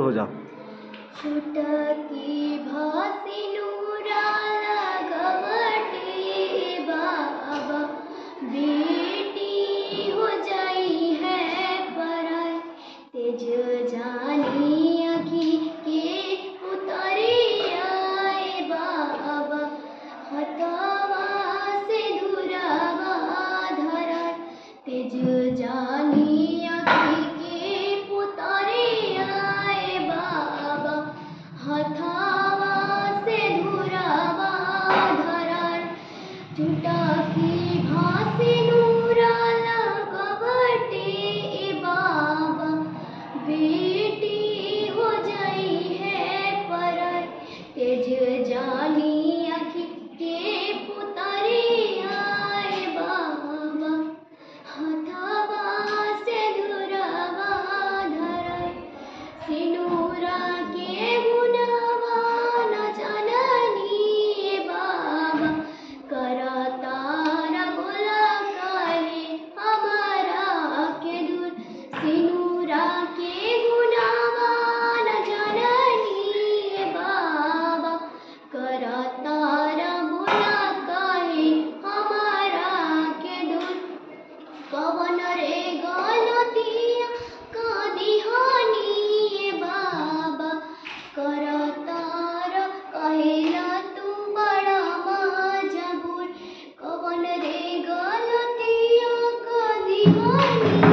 हो जा। छुटकी भासी नूरा लगवटे बाबा, बेटी हो जाई है पराई, तेज जानी अखी के उतरे आए बाबा, हथवा से दुरावा धराय, तेज जानी अखी के उतरे आए बाबा, हथवा से धुरावा धराय, छुटकी भासी नूरा लगवटे बाबा, बेटी हो जाई है पराई, तेज जानी अखी के पुतरे आए बाबा, हथवा से धुरावा धराय, सिनुरा के गुनावा न जननी बाबा, करतार बोला काहे हमारा के दूर, सिनुरा के गुनावा न जननी बाबा, करतार बोला काहे हमारा के दूर, कवन रे गलतिया कदिहानी बाबा, करतार कहेला तू बड़ा मजबूर, कवन रे गलतिया कदिहानी